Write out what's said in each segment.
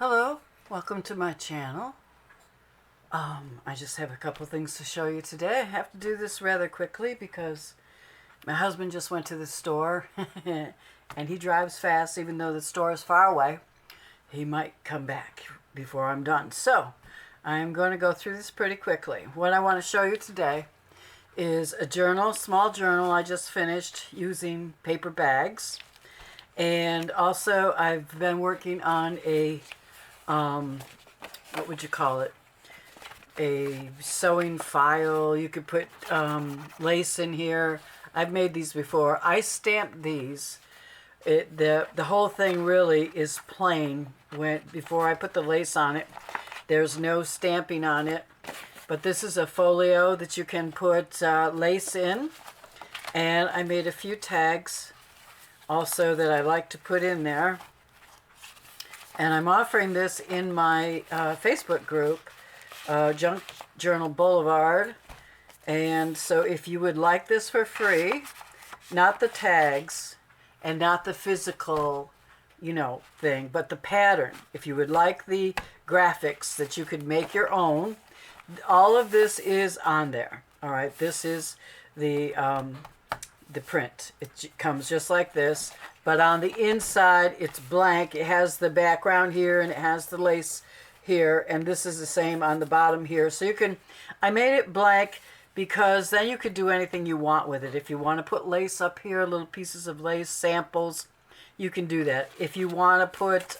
Hello, welcome to my channel. I just have a couple things to show you today. I have to do this rather quickly because my husband just went to the store and he drives fast even though the store is far away. He might come back before I'm done. So I'm going to go through this pretty quickly. What I want to show you today is a journal, small journal I just finished using paper bags. And also I've been working on a what would you call it? A sewing file. You could put lace in here. I've made these before. I stamped these. The whole thing really is plain. Before I put the lace on it, there's no stamping on it. But this is a folio that you can put lace in. And I made a few tags also that I like to put in there. And I'm offering this in my Facebook group, Junk Journal Boulevard. And so if you would like this for free, not the tags and not the physical, thing, but the pattern. If you would like the graphics that you could make your own, all of this is on there. All right, this is the print. It comes just like this, but on the inside it's blank. It has the background here and it has the lace here, and this is the same on the bottom here. So I made it blank because then you could do anything you want with it. If you want to put lace up here, little pieces of lace, samples, you can do that. If you want to put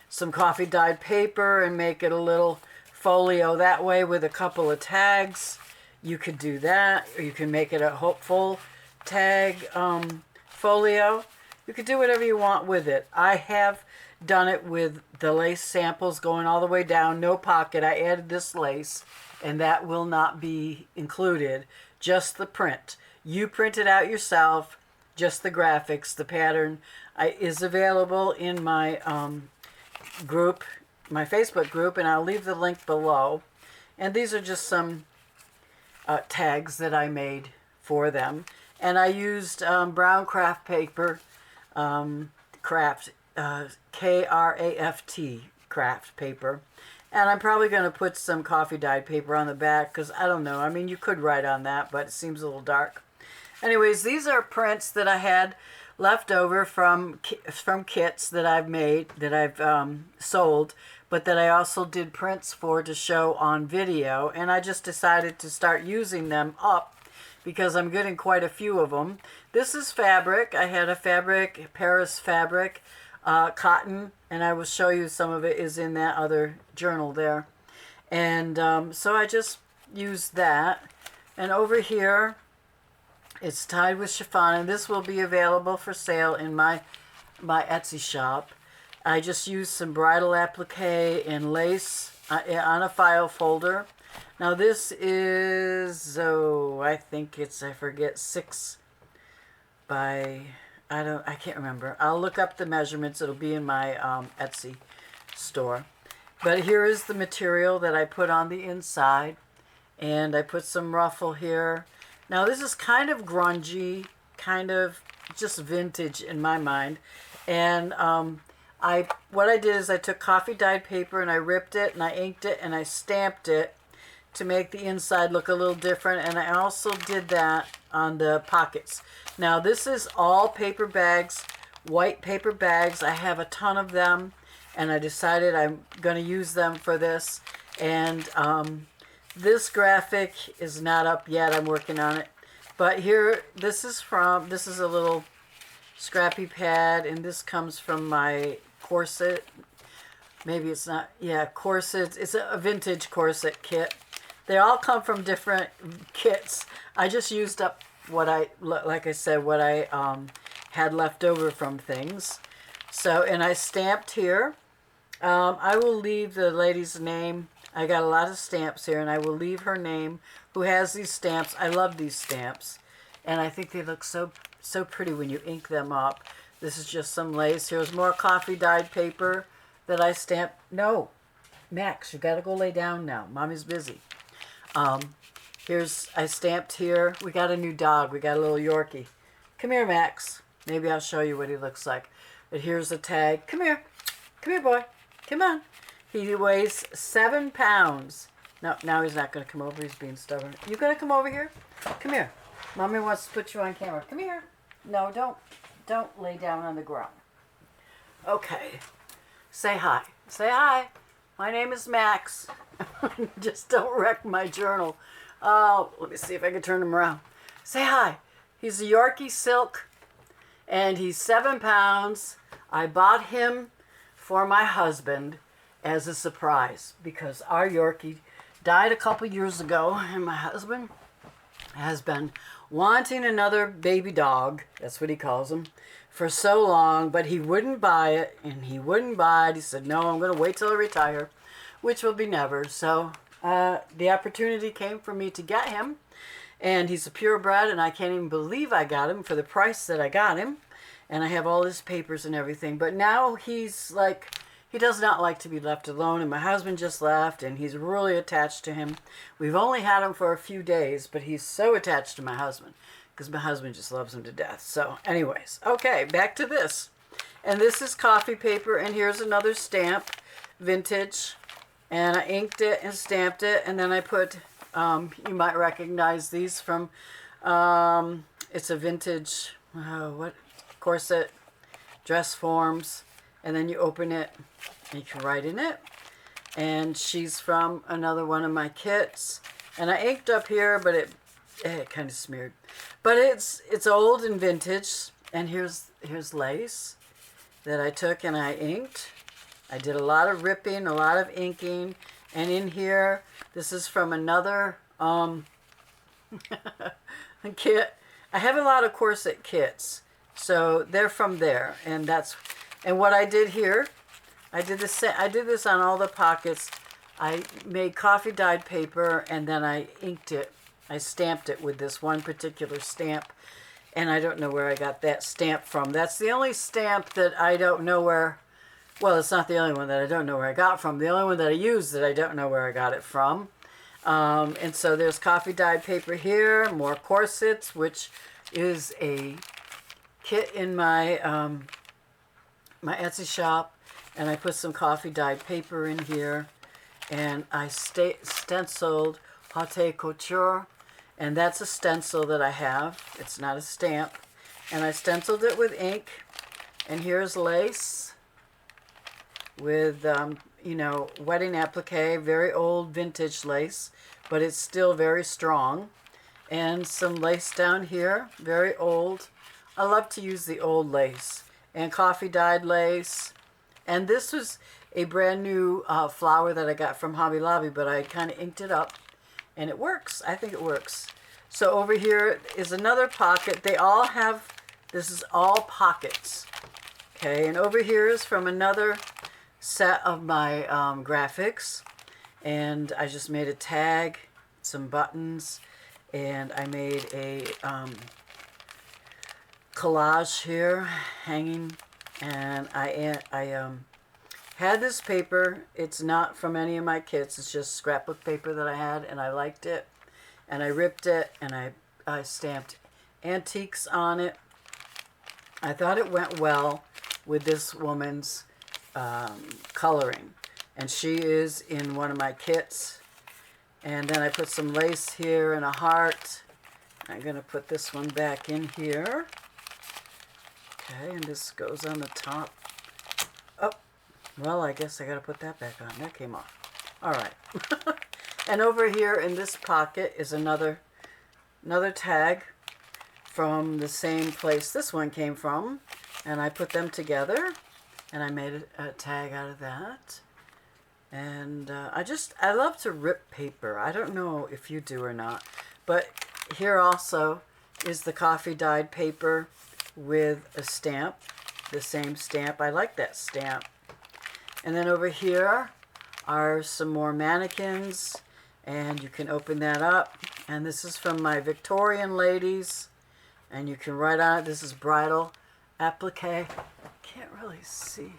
some coffee dyed paper and make it a little folio that way with a couple of tags, you could do that, or you can make it a full tag folio. You could do whatever you want with it. I have done it with the lace samples going all the way down, no pocket. I added this lace, and that will not be included, just the print. You print it out yourself, just the graphics. The pattern is available in my group, my Facebook group, and I'll leave the link below. And these are just some tags that I made for them, and I used brown craft paper, craft, K-R-A-F-T, craft paper, and I'm probably going to put some coffee dyed paper on the back because I don't know. I mean, you could write on that, but it seems a little dark. Anyways, these are prints that I had left over from kits that I've made, that I've sold, but that I also did prints for to show on video, and I just decided to start using them up because I'm getting quite a few of them. This is fabric. I had a fabric, Paris fabric, cotton, and I will show you some of it is in that other journal there. And so I just used that. And over here, it's tied with chiffon, and this will be available for sale in my Etsy shop. I just used some bridal applique and lace on a file folder. Now this is, I think it's, I forget, 6 by, I can't remember. I'll look up the measurements. It'll be in my Etsy store. But here is the material that I put on the inside, and I put some ruffle here. Now this is kind of grungy, kind of just vintage in my mind, and what I did is I took coffee dyed paper and I ripped it and I inked it and I stamped it to make the inside look a little different, and I also did that on the pockets. Now this is all paper bags, white paper bags. I have a ton of them, and I decided I'm going to use them for this. And this graphic is not up yet. I'm working on it. But here, this is a little scrappy pad, and this comes from my corset. Maybe it's not, yeah, corsets. It's a vintage corset kit. They all come from different kits. I just used up what like I said, what I had left over from things. So, and I stamped here. I will leave the lady's name. I got a lot of stamps here, and I will leave her name who has these stamps. I love these stamps, and I think they look so pretty when you ink them up. This is just some lace. Here's more coffee dyed paper that I stamped. No, Max, you got to go lay down now. Mommy's busy. I stamped here. We got a new dog. We got a little Yorkie. Come here, Max. Maybe I'll show you what he looks like. But here's a tag. Come here. Come here, boy. Come on. He weighs 7 pounds. No, now he's not going to come over. He's being stubborn. You going to come over here? Come here. Mommy wants to put you on camera. Come here. No, don't lay down on the ground. Okay. Say hi. Say hi. My name is Max. Just don't wreck my journal. Oh, let me see if I can turn him around. Say hi. He's a Yorkie Silk, and he's 7 pounds. I bought him for my husband as a surprise because our Yorkie died a couple years ago, and my husband has been wanting another baby dog, that's what he calls him, for so long, but he wouldn't buy it, and he wouldn't buy it. He said, no, I'm going to wait till I retire, which will be never. So the opportunity came for me to get him, and he's a purebred, and I can't even believe I got him for the price that I got him, and I have all his papers and everything. But now he's like, he does not like to be left alone, and my husband just left, and he's really attached to him. We've only had him for a few days, but he's so attached to my husband because my husband just loves him to death. So anyways, okay, back to this. And this is coffee paper, and here's another stamp, vintage, and I inked it and stamped it, and then I put, you might recognize these from, it's a vintage, what, corset, dress forms, and then you open it, and you can write in it. And she's from another one of my kits. And I inked up here, but it kind of smeared. But it's old and vintage. And here's lace that I took and I inked. I did a lot of ripping, a lot of inking. And in here, this is from another kit. I have a lot of corset kits. So they're from there. And what I did here, I did this on all the pockets. I made coffee dyed paper, and then I inked it. I stamped it with this one particular stamp, and I don't know where I got that stamp from. That's the only stamp that I don't know where, well, it's not the only one that I don't know where I got from. The only one that I use that I don't know where I got it from. And so there's coffee dyed paper here, more corsets, which is a kit in my my Etsy shop, and I put some coffee dyed paper in here, and I stenciled Haute Couture, and that's a stencil that I have. It's not a stamp, and I stenciled it with ink. And here's lace with you know, wedding applique, very old vintage lace, but it's still very strong. And some lace down here, very old. I love to use the old lace. And coffee dyed lace. And this was a brand new flower that I got from Hobby Lobby, but I kind of inked it up, and it works. I think it works. So over here is another pocket. They all have, this is all pockets. Okay, and over here is from another set of my graphics, and I just made a tag, some buttons, and I made a collage here hanging, and I had this paper. It's not from any of my kits. It's just scrapbook paper that I had, and I liked it, and I ripped it, and I stamped antiques on it. I thought it went well with this woman's coloring, and she is in one of my kits. And then I put some lace here and a heart. I'm going to put this one back in here. Okay, and this goes on the top. Oh, well, I guess I got to put that back on. That came off. All right. And over here in this pocket is another tag from the same place this one came from. And I put them together, and I made a tag out of that. And I love to rip paper. I don't know if you do or not. But here also is the coffee dyed paper with a stamp, the same stamp. I like that stamp. And then over here are some more mannequins, and you can open that up. And this is from my Victorian ladies, and you can write on it. This is bridal applique. Can't really see.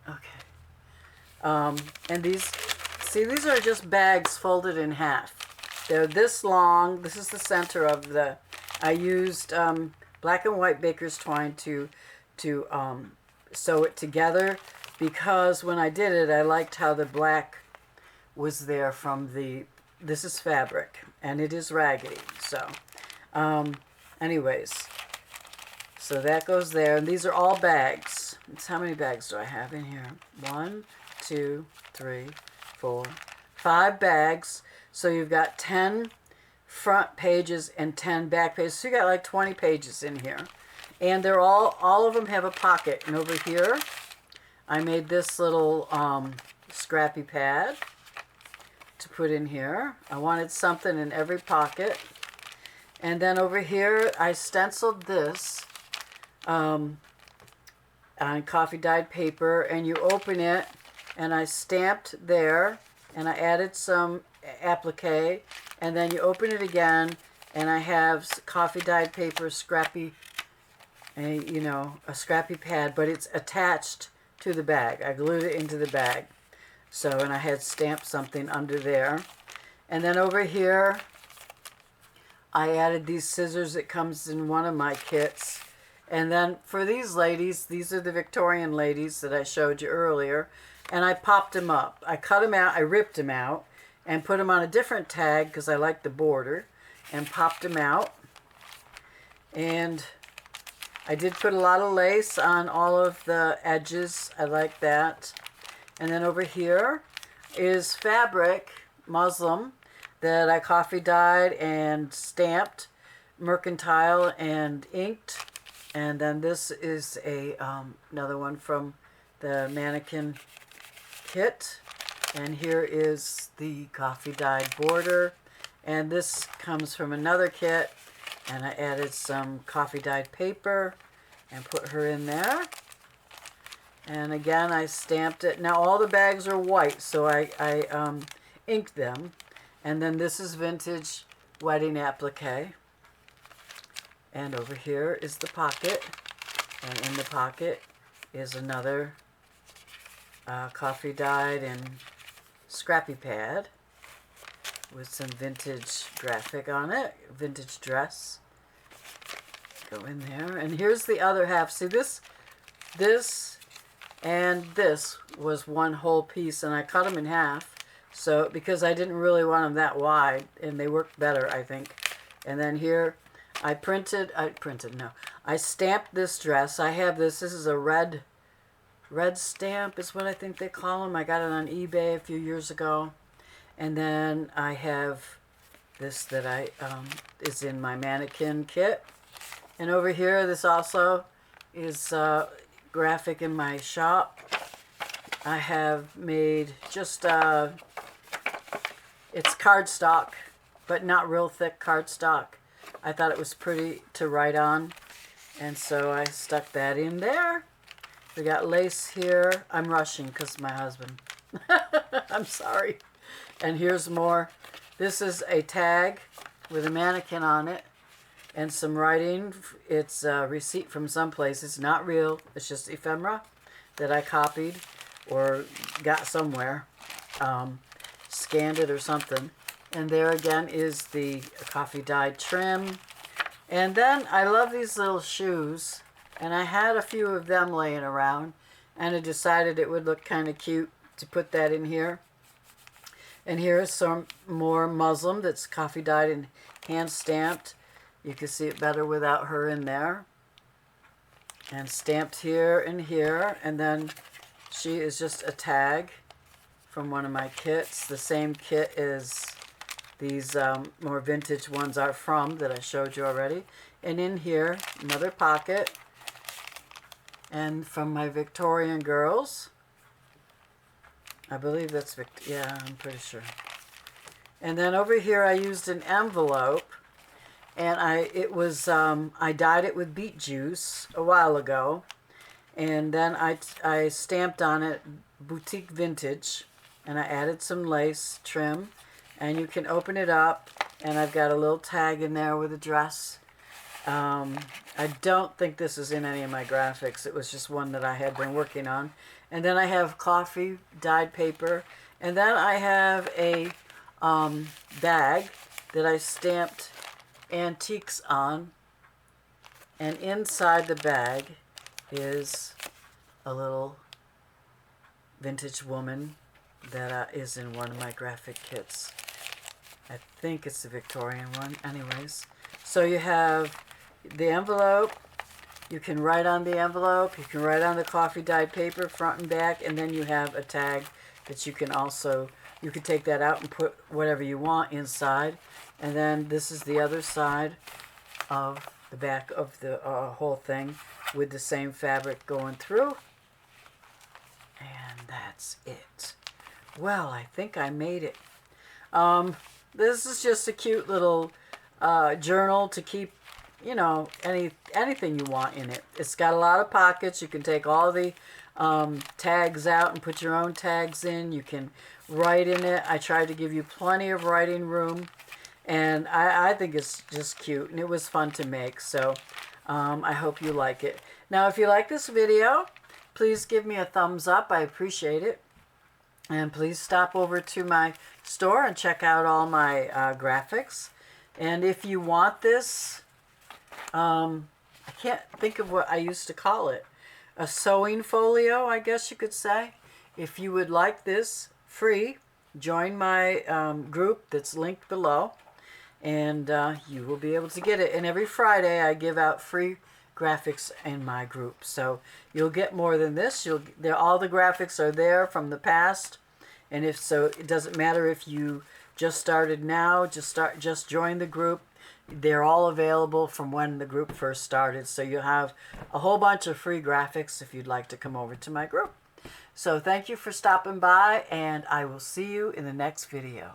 Okay. And these are just bags folded in half. They're this long. This is the center of the, I used black and white baker's twine to sew it together because when I did it, I liked how the black was there from the, this is fabric, and it is raggedy. So, anyways, so that goes there. And these are all bags. It's how many bags do I have in here? 1, 2, 3, 4, 5 bags. So you've got 10 front pages and 10 back pages. So you got like 20 pages in here. And they're all of them have a pocket. And over here, I made this little scrappy pad to put in here. I wanted something in every pocket. And then over here, I stenciled this on coffee dyed paper, and you open it, and I stamped there, and I added some applique, and then you open it again, and I have coffee dyed paper, scrappy, a scrappy pad, but it's attached to the bag. I glued it into the bag. So, and I had stamped something under there. And then over here, I added these scissors. It comes in one of my kits. And then for these ladies, these are the Victorian ladies that I showed you earlier. And I popped them up. I cut them out, I ripped them out, and put them on a different tag because I like the border, and popped them out. And I did put a lot of lace on all of the edges. I like that. And then over here is fabric, muslin, that I coffee dyed and stamped, mercantile and inked. And then this is another one from the mannequin kit. And here is the coffee dyed border. And this comes from another kit. And I added some coffee dyed paper and put her in there. And again, I stamped it. Now all the bags are white, so I inked them. And then this is vintage wedding applique. And over here is the pocket. And in the pocket is another coffee dyed and scrappy pad with some vintage graphic on it. Vintage dress. Go in there. And here's the other half. See, this and this was one whole piece, and I cut them in half, so because I didn't really want them that wide, and they worked better, I think. And then here, I stamped this dress. I have this is a red stamp is what I think they call them. I got it on eBay a few years ago. And then I have this that is in my mannequin kit. And over here, this also is graphic in my shop. I have made just it's cardstock, but not real thick cardstock. I thought it was pretty to write on, and so I stuck that in there. We got lace here. I'm rushing because my husband. I'm sorry. And here's more. This is a tag with a mannequin on it and some writing. It's a receipt from someplace. It's not real. It's just ephemera that I copied or got somewhere. Scanned it or something. And there again is the coffee dyed trim. And then I love these little shoes. And I had a few of them laying around. And I decided it would look kind of cute to put that in here. And here's some more muslin that's coffee dyed and hand stamped. You can see it better without her in there. And stamped here and here. And then she is just a tag from one of my kits. The same kit as these more vintage ones are from that I showed you already. And in here, another pocket. And from my Victorian girls. I believe that's yeah, I'm pretty sure. And then over here I used an envelope, and I dyed it with beet juice a while ago, and then I stamped on it Boutique Vintage, and I added some lace trim, and you can open it up, and I've got a little tag in there with a dress. I don't think this is in any of my graphics. It was just one that I had been working on. And then I have coffee dyed paper. And then I have a bag that I stamped antiques on. And inside the bag is a little vintage woman that is in one of my graphic kits. I think it's the Victorian one. Anyways, so you have the envelope. You can write on the envelope. You can write on the coffee dyed paper front and back, and then you have a tag that you can also, you can take that out and put whatever you want inside. And then this is the other side of the back of the whole thing with the same fabric going through. And that's it. Well, I think I made it. This is just a cute little journal to keep, you know, anything you want in it. It's got a lot of pockets. You can take all the tags out and put your own tags in. You can write in it. I tried to give you plenty of writing room. And I think it's just cute. And it was fun to make. So I hope you like it. Now, if you like this video, please give me a thumbs up. I appreciate it. And please stop over to my store and check out all my graphics. And if you want this, I can't think of what I used to call it. A sewing folio, I guess you could say. If you would like this free, join my group that's linked below. And you will be able to get it. And every Friday I give out free graphics in my group, so you'll get more than this. All the graphics are there from the past, and if so, it doesn't matter if you just started now. Just join the group. They're all available from when the group first started, so you'll have a whole bunch of free graphics if you'd like to come over to my group. So thank you for stopping by, and I will see you in the next video.